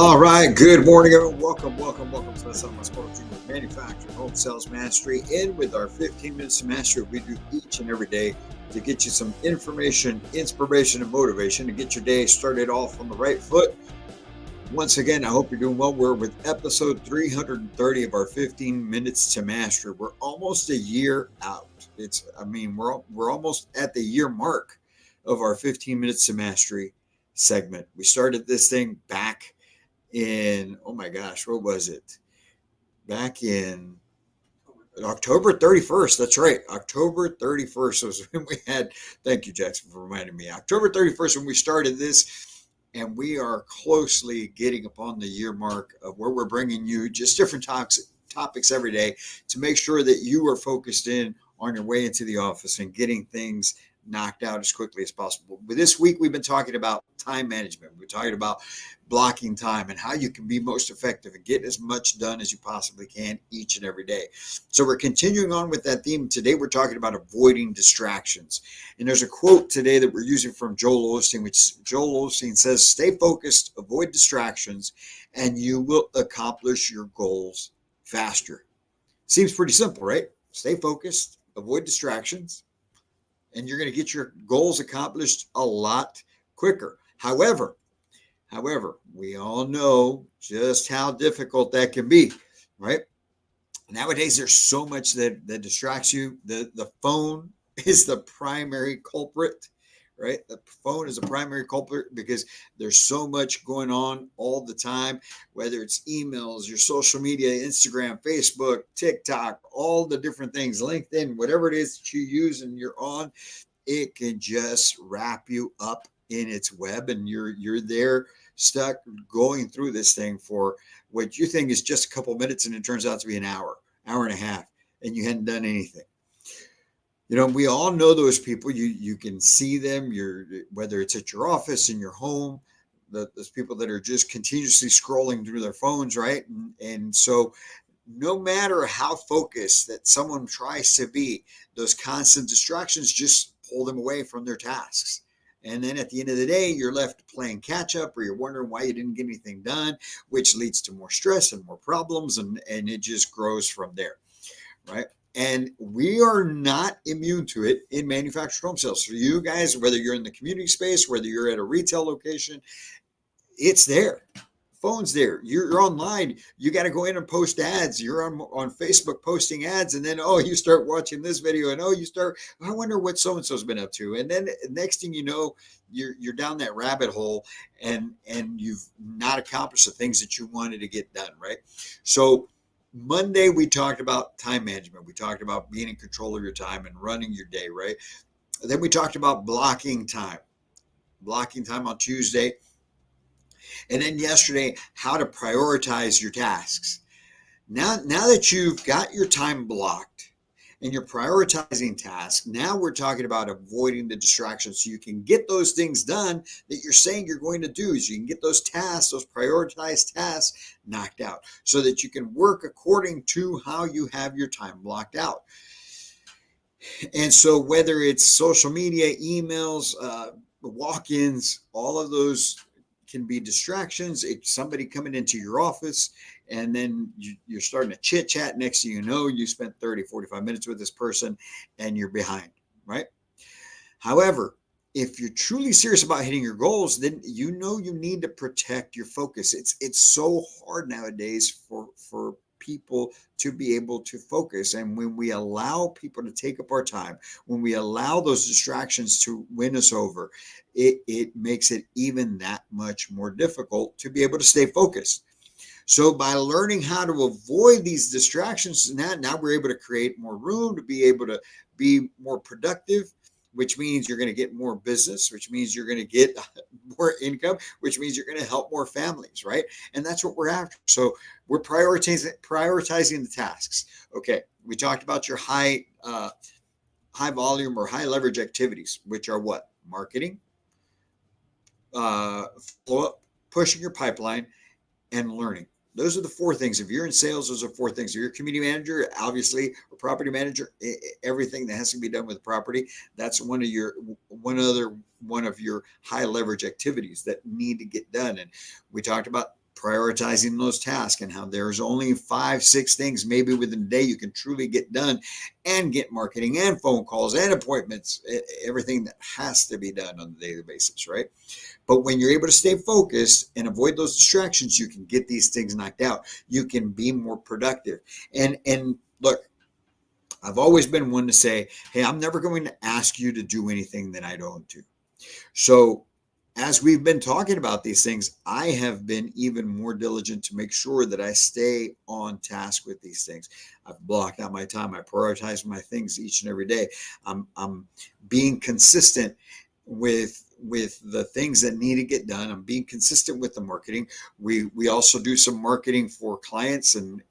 All right. Good morning, everyone. Welcome to the Son of My Sport Junior Manufacturing Home Sales Mastery. In with our 15 minutes of mastery we do each and every day to get you some information, inspiration, and motivation to get your day started off on the right foot. Once again, I hope you're doing well. We're with episode 330 of our 15 minutes to mastery. We're almost a year out. We're almost at the year mark of our 15 minutes to mastery segment. We started this thing back in, oh my gosh, what was it? Back in October 31st. That's right. October 31st was when we had, thank you, Jackson, for reminding me. October 31st when we started this, and we are closely getting upon the year mark of where we're bringing you just different topics every day to make sure that you are focused in on your way into the office and getting things knocked out as quickly as possible. But this week, we've been talking about time management. We're talking about blocking time and how you can be most effective and get as much done as you possibly can each and every day. So we're continuing on with that theme. Today, we're talking about avoiding distractions. And there's a quote today that we're using from Joel Osteen, which Joel Osteen says, "Stay focused, avoid distractions, and you will accomplish your goals faster." Seems pretty simple, right? Stay focused, avoid distractions, and you're going to get your goals accomplished a lot quicker. However, we all know just how difficult that can be, right? Nowadays, there's so much that distracts you. The phone is the primary culprit, right? The phone is a primary culprit because there's so much going on all the time, whether it's emails, your social media, Instagram, Facebook, TikTok, all the different things, LinkedIn, whatever it is that you use and you're on, it can just wrap you up in its web, and you're there stuck going through this thing for what you think is just a couple minutes, and it turns out to be an hour and a half, and you hadn't done anything. We all know those people. You can see them. Whether it's at your office, in your home, those people that are just continuously scrolling through their phones, right? And so no matter how focused that someone tries to be, those constant distractions just pull them away from their tasks. And then at the end of the day, you're left playing catch up, or you're wondering why you didn't get anything done, which leads to more stress and more problems. And it just grows from there, right? And we are not immune to it in manufactured home sales. So you guys, whether you're in the community space, whether you're at a retail location, it's there. Phone's there. You're online. You got to go in and post ads. You're on Facebook posting ads, and then you start watching this video, and I wonder what so and so's been up to, and then next thing you know, you're down that rabbit hole, and you've not accomplished the things that you wanted to get done, right? So Monday we talked about time management. We talked about being in control of your time and running your day, right? Then we talked about blocking time on Tuesday. And then yesterday, how to prioritize your tasks. Now that you've got your time blocked and you're prioritizing tasks, now we're talking about avoiding the distractions so you can get those things done that you're saying you're going to do. So you can get those tasks, those prioritized tasks knocked out so that you can work according to how you have your time blocked out. And so whether it's social media, emails, walk-ins, all of those can be distractions. It's somebody coming into your office, and then you're starting to chit chat. Next thing you know, you spent 30, 45 minutes with this person and you're behind, right? However, if you're truly serious about hitting your goals, then you need to protect your focus. It's so hard nowadays for people to be able to focus. And when we allow people to take up our time, when we allow those distractions to win us over, it makes it even that much more difficult to be able to stay focused. So by learning how to avoid these distractions, now we're able to create more room to be able to be more productive, which means you're going to get more business, which means you're going to get more income, which means you're going to help more families, right? And that's what we're after. So we're prioritizing the tasks. Okay, we talked about your high volume or high leverage activities, which are what? Marketing, follow-up, pushing your pipeline, and learning. Those are the four things. If you're in sales, those are four things. If you're a community manager, obviously, a property manager, everything that has to be done with property, that's one of your high leverage activities that need to get done. And we talked about prioritizing those tasks and how there's only 5, 6 things maybe within a day you can truly get done and get marketing and phone calls and appointments, everything that has to be done on a daily basis, right? But when you're able to stay focused and avoid those distractions, you can get these things knocked out. You can be more productive. And look, I've always been one to say, hey, I'm never going to ask you to do anything that I don't do. So as we've been talking about these things, I have been even more diligent to make sure that I stay on task with these things. I've blocked out my time. I prioritize my things each and every day. I'm being consistent with the things that need to get done. I'm being consistent with the marketing. We also do some marketing for clients and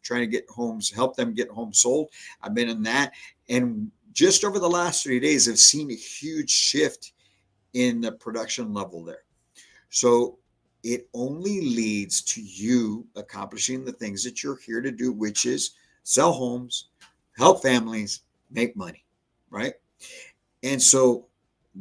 trying to get homes, help them get homes sold. I've been in that, and just over the last 3 days, I've seen a huge shift in the production level there. So it only leads to you accomplishing the things that you're here to do, which is sell homes, help families, make money, right? And so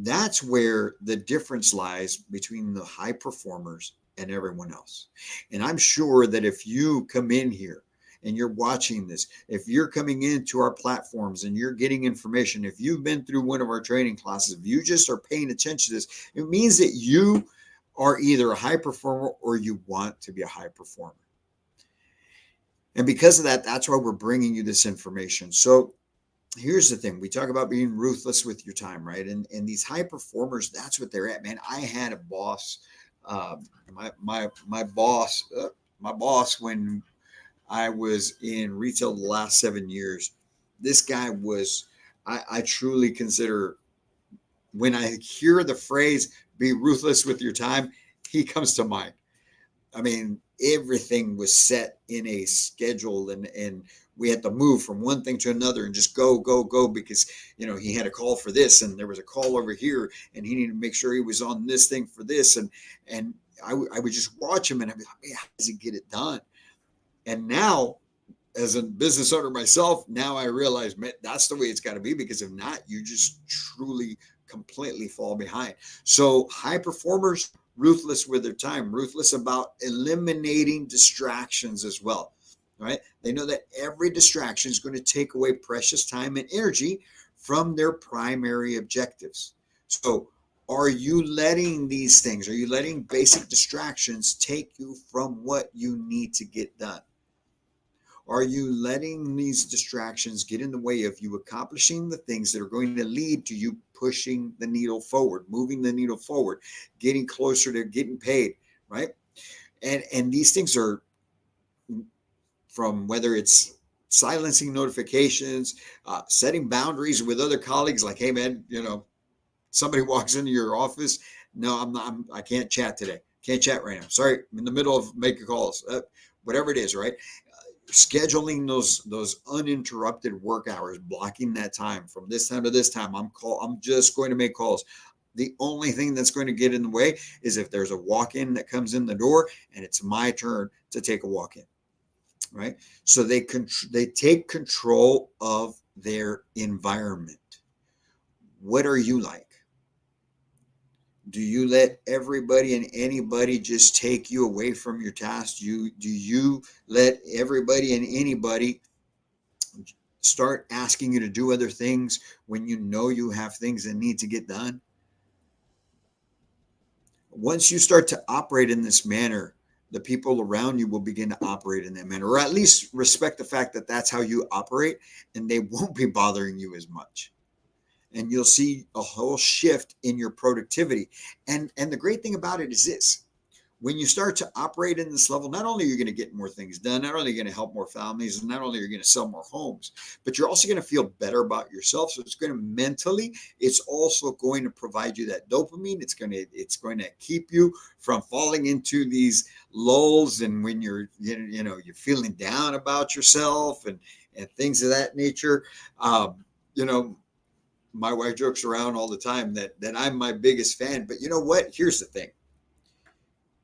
that's where the difference lies between the high performers and everyone else. And I'm sure that if you come in here and you're watching this, if you're coming into our platforms and you're getting information, if you've been through one of our training classes, if you just are paying attention to this, it means that you are either a high performer or you want to be a high performer. And because of that, that's why we're bringing you this information. So here's the thing. We talk about being ruthless with your time, right? And these high performers, that's what they're at, man. I had a boss, my boss when I was in retail the last 7 years. This guy was, I truly consider, when I hear the phrase, be ruthless with your time, he comes to mind. I mean, everything was set in a schedule and we had to move from one thing to another and just go because, he had a call for this and there was a call over here and he needed to make sure he was on this thing for this. And I would just watch him and I'd be like, man, how does he get it done? And now, as a business owner myself, now I realize, man, that's the way it's got to be, because if not, you just truly completely fall behind. So high performers, ruthless with their time, ruthless about eliminating distractions as well, right? They know that every distraction is going to take away precious time and energy from their primary objectives. So are you letting these things, are you letting basic distractions take you from what you need to get done? Are you letting these distractions get in the way of you accomplishing the things that are going to lead to you pushing the needle forward, moving the needle forward, getting closer to getting paid, right? And these things are from whether it's silencing notifications, setting boundaries with other colleagues, like, hey man, somebody walks into your office. No, I can't chat today. Can't chat right now. Sorry, I'm in the middle of making calls. Whatever it is, right? Scheduling those uninterrupted work hours, blocking that time from this time to this time. I'm just going to make calls. The only thing that's going to get in the way is if there's a walk-in that comes in the door and it's my turn to take a walk-in, right? So they take control of their environment. What are you like? Do you let everybody and anybody just take you away from your task? Do you let everybody and anybody start asking you to do other things when you know you have things that need to get done? Once you start to operate in this manner, the people around you will begin to operate in that manner, or at least respect the fact that that's how you operate, and they won't be bothering you as much. And you'll see a whole shift in your productivity. And the great thing about it is this: when you start to operate in this level, not only are you going to get more things done, not only are you going to help more families, and not only are you going to sell more homes, but you're also going to feel better about yourself. So it's going to mentally, it's also going to provide you that dopamine. It's going to keep you from falling into these lulls, and when you're feeling down about yourself and things of that nature. My wife jokes around all the time that I'm my biggest fan. But you know what? Here's the thing.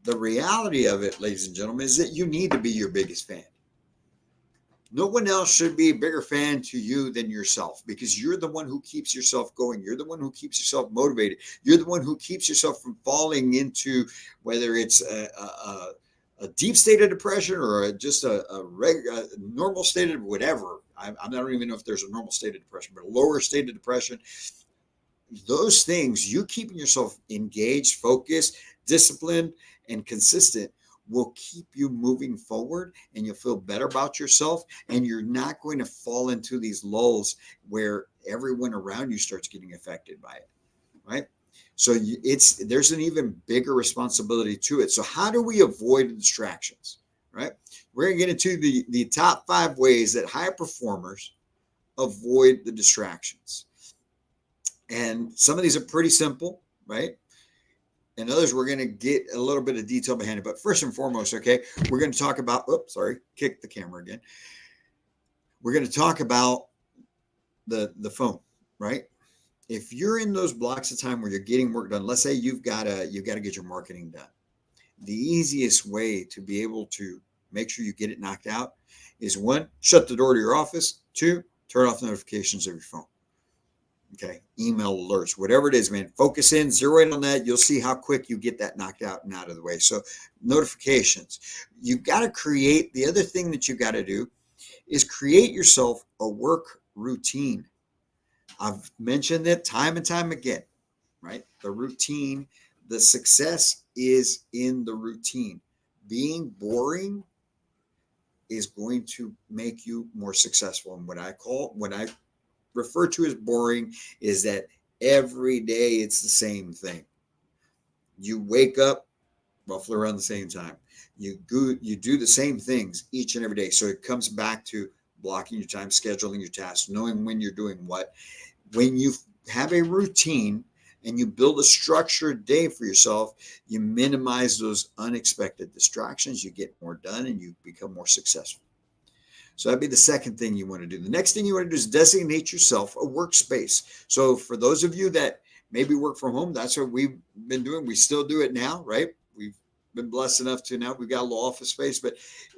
The reality of it, ladies and gentlemen, is that you need to be your biggest fan. No one else should be a bigger fan to you than yourself, because you're the one who keeps yourself going. You're the one who keeps yourself motivated. You're the one who keeps yourself from falling into, whether it's a a deep state of depression or just a normal state of whatever. I don't even know if there's a normal state of depression, but a lower state of depression. Those things, you keeping yourself engaged, focused, disciplined, and consistent will keep you moving forward, and you'll feel better about yourself, and you're not going to fall into these lulls where everyone around you starts getting affected by it, right? So there's an even bigger responsibility to it. So how do we avoid distractions, right? We're going to get into the top 5 ways that high performers avoid the distractions. And some of these are pretty simple, right? And others, we're going to get a little bit of detail behind it. But first and foremost, okay, we're going to talk about, kick the camera again. We're going to talk about the phone, right? If you're in those blocks of time where you're getting work done, let's say you've got to get your marketing done. The easiest way to be able to make sure you get it knocked out is 1, shut the door to your office. 2, turn off notifications of your phone. Okay, email alerts, whatever it is, man. Focus in, zero in on that. You'll see how quick you get that knocked out and out of the way. So notifications, you've got to create. The other thing that you got to do is create yourself a work routine. I've mentioned it time and time again, right? The routine, the success is in the routine. Being boring is going to make you more successful. And what I refer to as boring is that every day it's the same thing. You wake up roughly around the same time. You do the same things each and every day. So it comes back to blocking your time, scheduling your tasks, knowing when you're doing what. When you have a routine and you build a structured day for yourself, you minimize those unexpected distractions, you get more done, and you become more successful. So that'd be the second thing you want to do. The next thing you want to do is designate yourself a workspace. So for those of you that maybe work from home, that's what we've been doing. We still do it now, right? We've been blessed enough to now we've got a little office space, but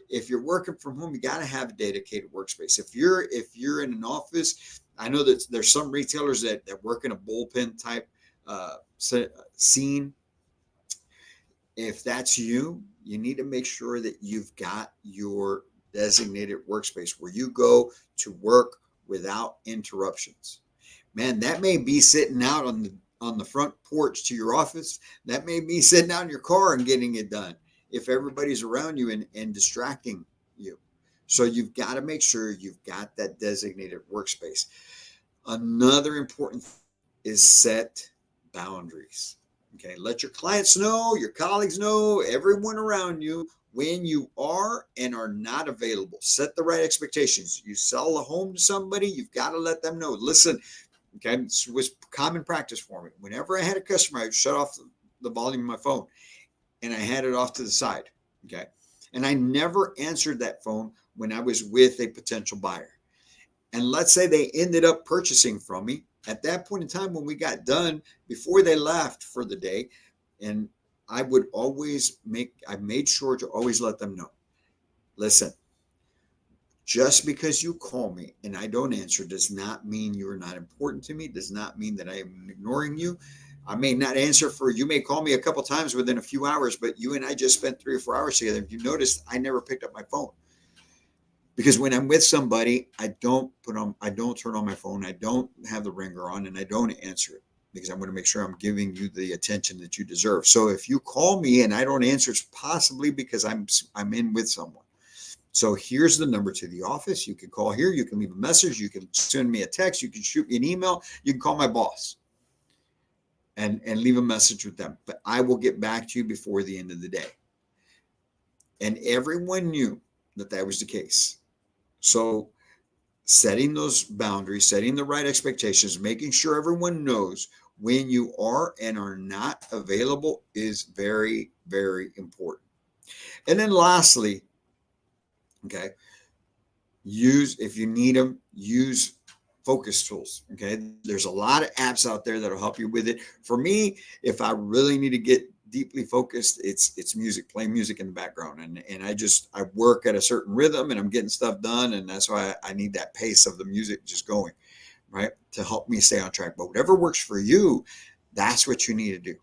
if you're working from home, you got to have a dedicated workspace. If you're in an office, I know that there's some retailers that work in a bullpen type scene. If that's you, you need to make sure that you've got your designated workspace where you go to work without interruptions. Man, that may be sitting out on the front porch to your office. That may be sitting out in your car and getting it done if everybody's around you and distracting you. So you've got to make sure you've got that designated workspace. Another important thing is set boundaries. Okay, let your clients know, your colleagues know, everyone around you when you are and are not available. Set the right expectations. You sell a home to somebody, you've got to let them know. Listen, okay, this was common practice for me. Whenever I had a customer, I would shut off the volume of my phone and I had it off to the side. Okay, and I never answered that phone when I was with a potential buyer. And let's say they ended up purchasing from me. At that point in time, when we got done, before they left for the day, and I made sure to always let them know, listen, just because you call me and I don't answer does not mean you're not important to me, does not mean that I am ignoring you. I may not answer you may call me a couple times within a few hours, but you and I just spent 3 or 4 hours together. If you noticed, I never picked up my phone. Because when I'm with somebody, I don't turn on my phone, I don't have the ringer on, and I don't answer it because I want to make sure I'm giving you the attention that you deserve. So if you call me and I don't answer, it's possibly because I'm in with someone. So here's the number to the office. You can call here, you can leave a message, you can send me a text, you can shoot me an email, you can call my boss and leave a message with them. But I will get back to you before the end of the day. And everyone knew that was the case. So setting those boundaries, setting the right expectations, making sure everyone knows when you are and are not available is very, very important. And then lastly, okay, if you need them, use focus tools. Okay, there's a lot of apps out there that'll help you with it. For me, if I really need to get deeply focused, it's music, playing music in the background, and I work at a certain rhythm and I'm getting stuff done, and that's why I need that pace of the music just going, right, to help me stay on track. But whatever works for you, that's what you need to do.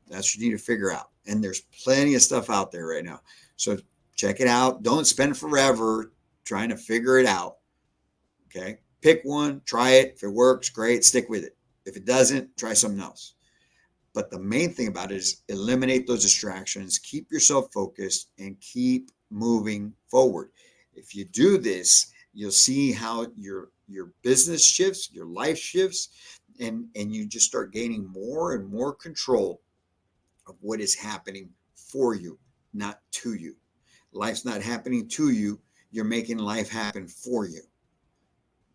That's what you need to figure out. And there's plenty of stuff out there right now. So Check it out. Don't spend forever trying to figure it out. Okay. Pick one, try it. If it works, great. Stick with it. If it doesn't, try something else. But the main thing about it is eliminate those distractions, keep yourself focused, and keep moving forward. If you do this, you'll see how your business shifts, your life shifts, and you just start gaining more and more control of what is happening for you, not to you. Life's not happening to you. You're making life happen for you.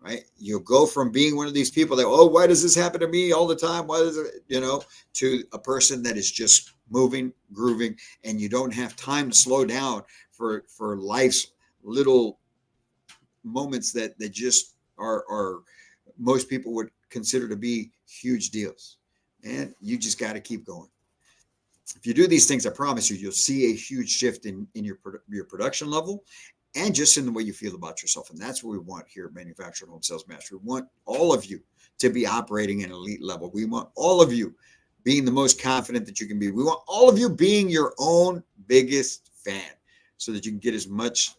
Right? You'll go from being one of these people that, oh, why does this happen to me all the time? Why does it, to a person that is just moving, grooving, and you don't have time to slow down for life's little moments that just are most people would consider to be huge deals. And you just got to keep going. If you do these things, I promise you'll see a huge shift in your production level and just in the way you feel about yourself. And that's what we want here at Manufactured Home Sales Mastery. We want all of you to be operating at an elite level. We want all of you being the most confident that you can be. We want all of you being your own biggest fan so that you can get as much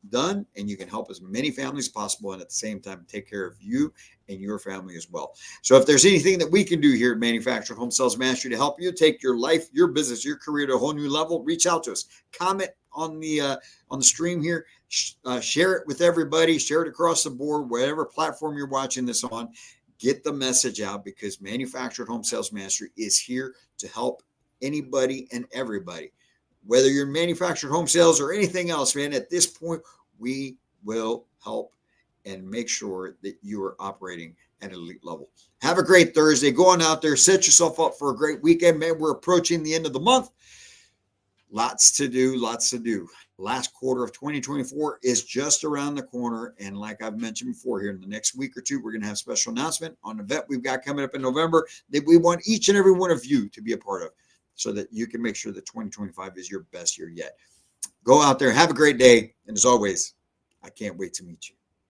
done and you can help as many families as possible, and at the same time take care of you and your family as well. So if there's anything that we can do here at Manufactured Home Sales Mastery to help you take your life, your business, your career to a whole new level, reach out to us. Comment on the stream here. Share it with everybody. Share it across the board, whatever platform you're watching this on. Get the message out, because Manufactured Home Sales Mastery is here to help anybody and everybody. Whether you're in manufactured home sales or anything else, man, at this point, we will help and make sure that you are operating at an elite level. Have a great Thursday. Go on out there, set yourself up for a great weekend, man. We're approaching the end of the month. Lots to do, lots to do. Last quarter of 2024 is just around the corner. And like I've mentioned before, here in the next week or two, we're going to have a special announcement on an event we've got coming up in November that we want each and every one of you to be a part of, so that you can make sure that 2025 is your best year yet. Go out there, have a great day. And as always, I can't wait to meet you.